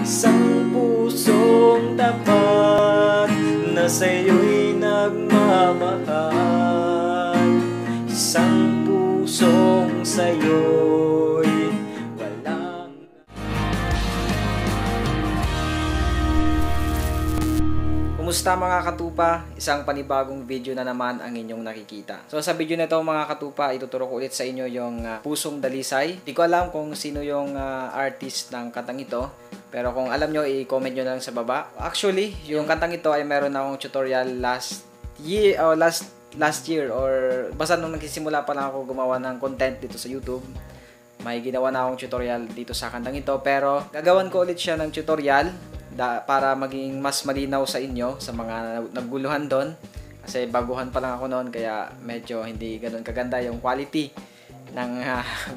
Isang pusong tapat na sa'yo'y nagmamahal. Isang pusong sa'yo'y walang... Kumusta mga katupa? Isang panibagong video na naman ang inyong nakikita. So sa video na ito mga katupa, ituturo ko ulit sa inyo yung Pusong Dalisay. Di ko alam kung sino yung artist ng kantang ito. Pero kung alam nyo, i-comment nyo lang sa baba. Actually, yung kantang ito ay meron akong tutorial last year or basta nung nagsisimula pa lang ako gumawa ng content dito sa YouTube. May ginawa na akong tutorial dito sa kantang ito. Pero gagawan ko ulit siya ng tutorial para maging mas malinaw sa inyo, sa mga nagguluhan doon. Kasi baguhan pa lang ako noon, kaya medyo hindi ganoon kaganda yung quality ng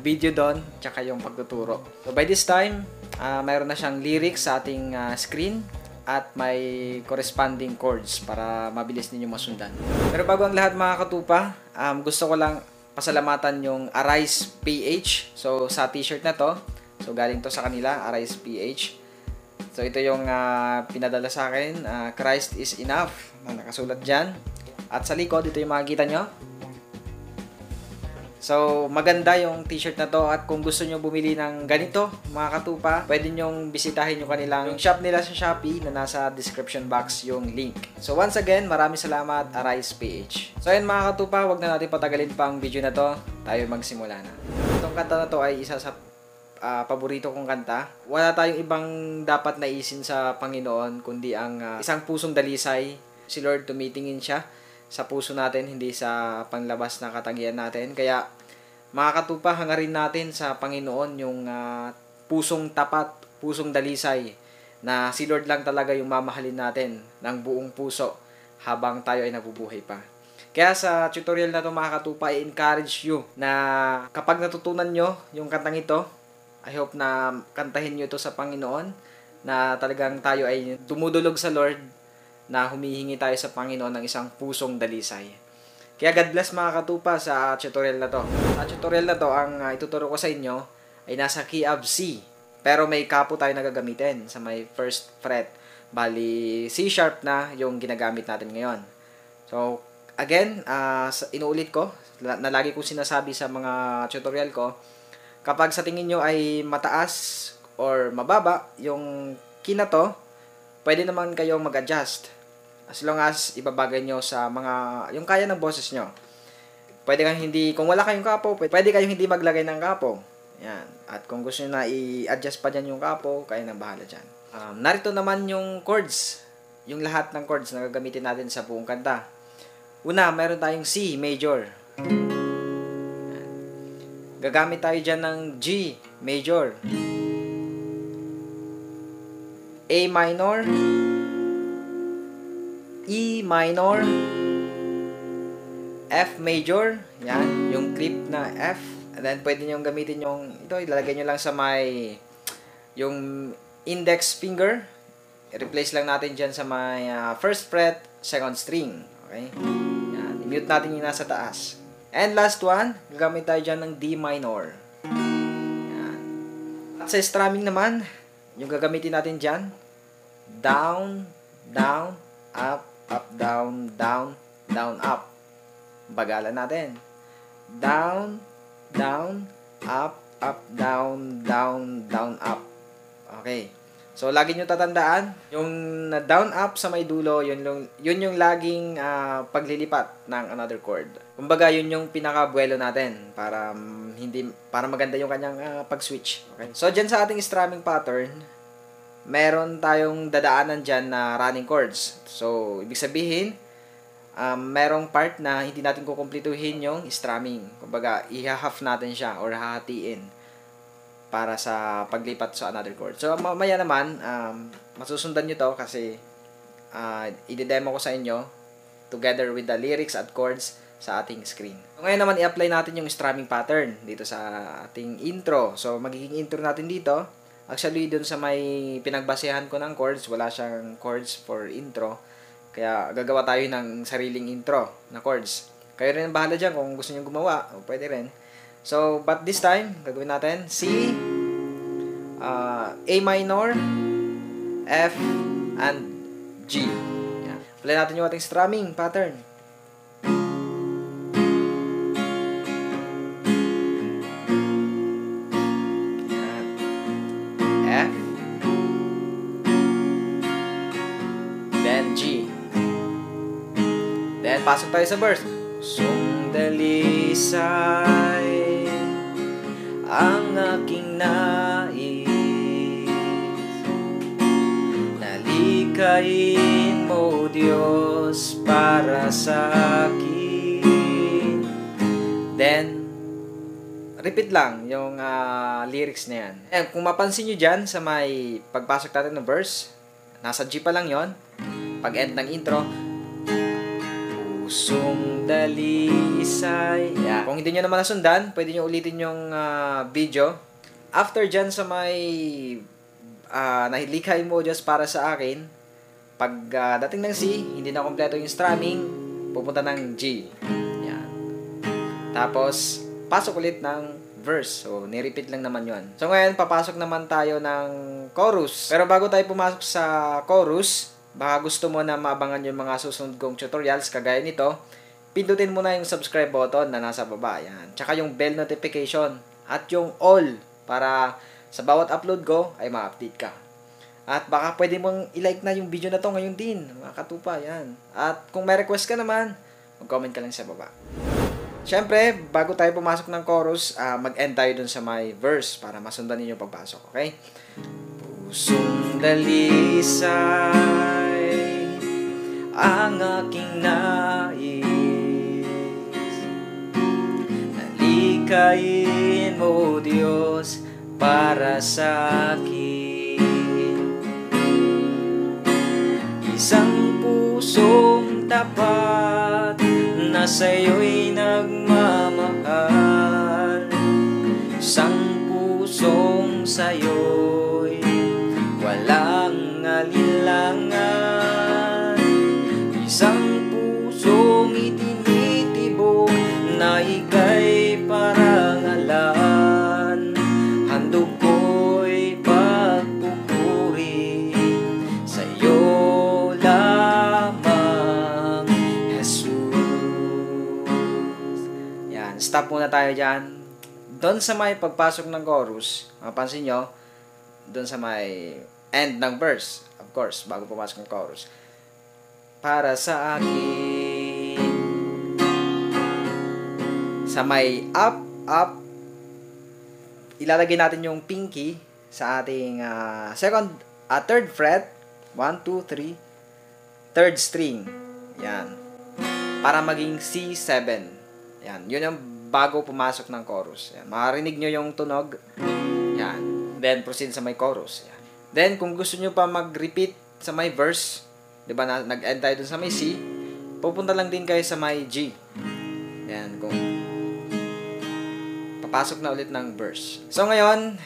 video doon, tsaka yung pagtuturo. So by this time, mayroon na siyang lyrics sa ating screen at may corresponding chords para mabilis ninyo masundan. Pero bago ang lahat mga katupa, gusto ko lang pasalamatan yung Arise PH. So sa t-shirt na to, so galing to sa kanila, Arise PH. So ito yung pinadala sa akin, Christ is enough, na nakasulat dyan. At sa likod, ito yung makikita nyo. So maganda yung t-shirt na to, at kung gusto nyo bumili ng ganito mga katupa, pwede nyong bisitahin yung kanilang shop nila sa Shopee na nasa description box yung link. So once again, maraming salamat Arise PH. So ayun mga katupa, wag na natin patagalin pa ang video na to, tayo magsimula na. Itong kanta na to ay isa sa paborito kong kanta. Wala tayong ibang dapat naisin sa Panginoon kundi ang isang pusong dalisay. Si Lord tumitingin siya sa puso natin, hindi sa panlabas na katangian natin. Kaya mga katupa, hangarin natin sa Panginoon yung pusong tapat, pusong dalisay, na si Lord lang talaga yung mamahalin natin ng buong puso habang tayo ay nabubuhay pa. Kaya sa tutorial na to mga katupa, I-encourage you na kapag natutunan nyo yung kantang ito, I hope na kantahin nyo ito sa Panginoon, na talagang tayo ay tumudulog sa Lord, na humihingi tayo sa Panginoon ng isang pusong dalisay. Kaya God bless mga katupa sa tutorial na to. Sa tutorial na to, ang ituturo ko sa inyo ay nasa key of C. Pero may kapo tayo na gagamitin sa may first fret. Bali, C sharp na yung ginagamit natin ngayon. So, again, inuulit ko, na lagi ko sinasabi sa mga tutorial ko, kapag sa tingin nyo ay mataas or mababa yung key na to, pwede naman kayong mag-adjust. As long as ibabagay nyo sa mga, yung kaya ng boses nyo. Pwede kang hindi, kung wala kayong kapo, pwede kayong hindi maglagay ng kapo. Yan. At kung gusto nyo na i-adjust pa dyan yung kapo, kayo nang bahala dyan. Narito naman yung chords. Yung lahat ng chords na gagamitin natin sa buong kanta. Una, meron tayong C major. Gagamit tayo dyan ng G major, A minor, E minor, F major, yan, yung clip na F. And then pwede nyo gamitin yung, ito, ilalagay nyo lang sa may, yung index finger. I-replace lang natin dyan sa may first fret, second string. Okay? Yan, i-mute natin yung nasa taas. And last one, gagamit tayo dyan ng D minor. Yan. At sa strumming naman, yung gagamitin natin dyan, down, down, up, up, down, down, down, up. Bagalan natin. Down, down, up, up, down, down, down, up. Okay. So, lagi nyo tatandaan, yung down up sa may dulo, yun yung laging paglilipat ng another chord. Kumbaga, yun yung pinaka-buwelo natin para maganda yung kanyang pag-switch. Okay? So, dyan sa ating strumming pattern, meron tayong dadaanan dyan na running chords. So, ibig sabihin, merong part na hindi natin kukumplituhin yung strumming. Kumbaga, i-half natin siya or hahatiin para sa paglipat sa another chord. So, mamaya naman, masusundan nyo to kasi i-demo ko sa inyo together with the lyrics at chords sa ating screen. So, ngayon naman, i-apply natin yung strumming pattern dito sa ating intro. So, magiging intro natin dito. Actually, dun sa may pinagbasehan ko ng chords, wala siyang chords for intro. Kaya, gagawa tayo ng sariling intro na chords. Kayo rin ang bahala dyan kung gusto nyo gumawa. Pwede rin. So, but this time, gagawin natin C, A minor, F, and G. Yan. Play natin yung ating strumming pattern. Yan. F, then G. Then, pasok tayo sa verse. Sundalisay ang aking nais, nalikain mo Diyos para sa akin. Then, repeat lang yung lyrics na yan. Ayan, kung mapansin nyo dyan sa may pagpasok natin ng verse, nasa G pa lang yon. Pag end ng intro, pusong dalisay. Yeah. Kung hindi nyo naman nasundan, pwede nyo ulitin yung video. After dyan sa may nahilikay mo Diyos para sa akin, pag dating ng C, hindi na kompleto yung strumming, pupunta ng G. Yan. Tapos, pasok ulit ng verse. So, nirepeat lang naman yon. So, ngayon, papasok naman tayo ng chorus. Pero bago tayo pumasok sa chorus, baka gusto mo na maabangan yung mga susunod kong tutorials kagaya nito, pindutin mo na yung subscribe button na nasa baba. Yan. Tsaka yung bell notification at yung all para sa bawat upload ko ay ma-update ka. At baka pwede mong i-like na yung video na to ngayon din, mga katupa. Yan. At kung may request ka naman, mag-comment ka lang sa baba. Siyempre, bago tayo pumasok ng chorus, mag-end tayo dun sa my verse para masundan ninyo pagpasok. Okay? Pusong dalisay ang aking nais, nalikain mo Diyos para sa akin. Isang pusong tapat na sa'yo'y nagmamahal, isang pusong sa'yo'y walang alinlangan, isang pusong itinitibok na ika'y parangalan, handog ko'y pagpupuri sa'yo lamang, Jesus. Yan, stop muna tayo dyan. Doon sa may pagpasok ng chorus, mapansin nyo, doon sa may end ng verse, of course, bago pumasok ng chorus. Para sa akin, sa may up, ilalagay natin yung pinky sa ating third fret, 1, 2, 3, third string. Yan. Para maging C7. Yan. Yun yung bago pumasok ng chorus. Yan. Makarinig nyo yung tunog. Yan. Then, proceed sa may chorus. Yan. Then, kung gusto nyo pa mag-repeat sa may verse, di ba, nag-end tayo dun sa may C, pupunta lang din kayo sa may G. Yan, kung papasok na ulit ng verse. So, ngayon,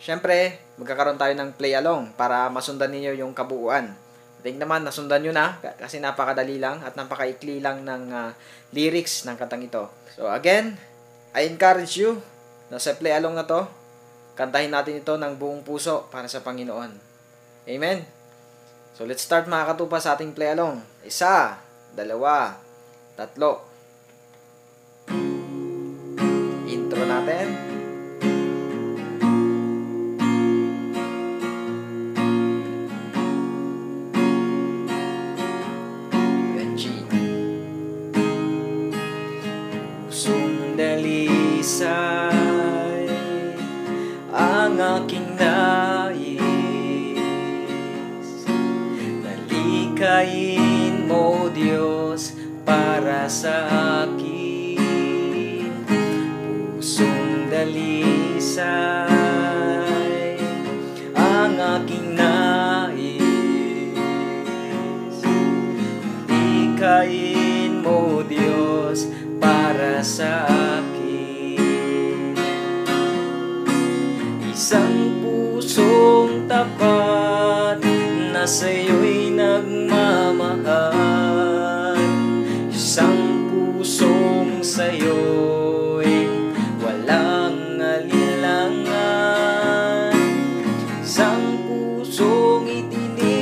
syempre, magkakaroon tayo ng play along para masundan niyo yung kabuuan. I think naman, nasundan nyo na kasi napakadali lang at napakaikli lang ng lyrics ng kantang ito. So, again, I encourage you na sa play along na to, kantahin natin ito ng buong puso para sa Panginoon. Amen? So, let's start mga katupa sa ating play along. 1, 2, 3. Intro natin. Then G. Pusong dalisay ang aking nais, nalikain mo Diyos para sa akin. Pusong dalisay ang aking nais, nalikain mo Diyos para sa akin. Isang pusong tapat na sa'yo'y nagmamahal, isang pusong sa'yo'y walang alinlangan, isang pusong itinitibok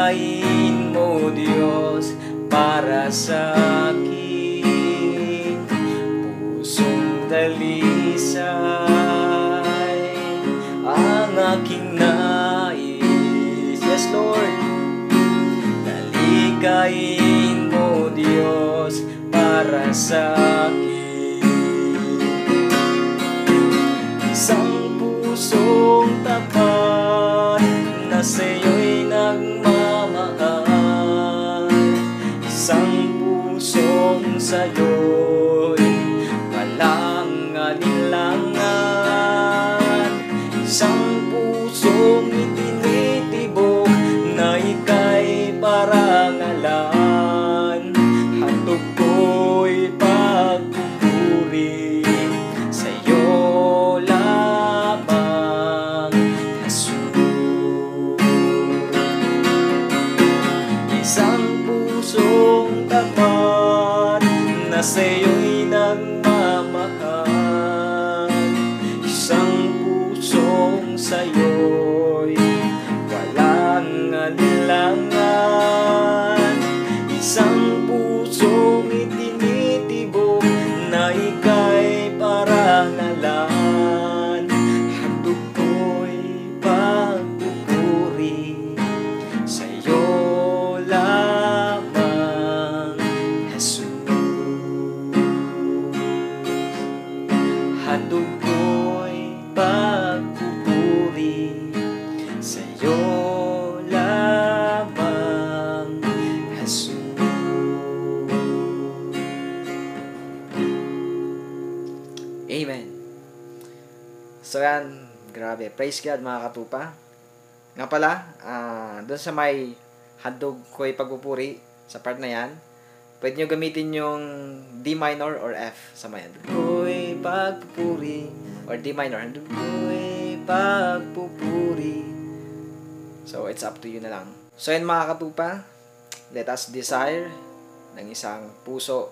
Likhain mo, Diyos, para sa akin pusong dalisay ang aking nais. Yes, Lord. Likhain mo, Diyos, para sa akin isang pusong tapat na sa'yo'y nagmamahal, isang pusong sa'yo'y walang alinlangan, isang pusong itinitibok na ika'y parangalan. Handog ko'y pagpupuri sa'yo lamang, Jesus. Isang pusong tapat na sa'yo'y nagmamahal, isang pusong sa'yo'y walang alinlangan, isang pusong itinitibok na ika'y parangalan. Handog ko'y pagpupuri sa'yo lamang, Jesus. Handog ko'y pagpupuri sa'yo lamang, Jesus. Amen. So yan, grabe. Praise God mga katupa. Nga pala, doon sa may handog ko'y pagpupuri, sa part na yan, pwede nyo gamitin yung D minor or F sa may handog ko'y pagpupuri, or D minor, handog ko'y pagpupuri. So it's up to you na lang. So yan mga katupa, let us desire ng isang puso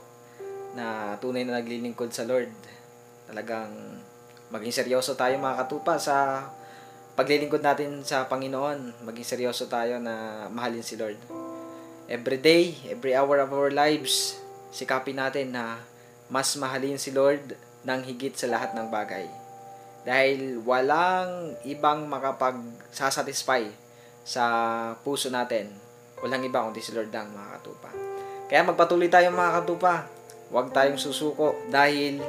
na tunay na naglilingkod sa Lord. Talagang maging seryoso tayo mga katupa sa paglilingkod natin sa Panginoon. Maging seryoso tayo na mahalin si Lord. Every day, every hour of our lives, sikapin natin na mas mahalin si Lord ng higit sa lahat ng bagay. Dahil walang ibang makapagsasatisfy sa puso natin. Walang iba kundi si Lord lang mga katupa. Kaya magpatuloy tayo mga katupa. Huwag tayong susuko dahil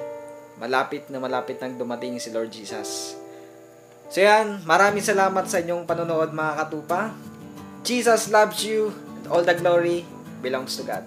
malapit nang dumating si Lord Jesus. So yan, maraming salamat sa inyong panonood mga katupa. Jesus loves you and all the glory belongs to God.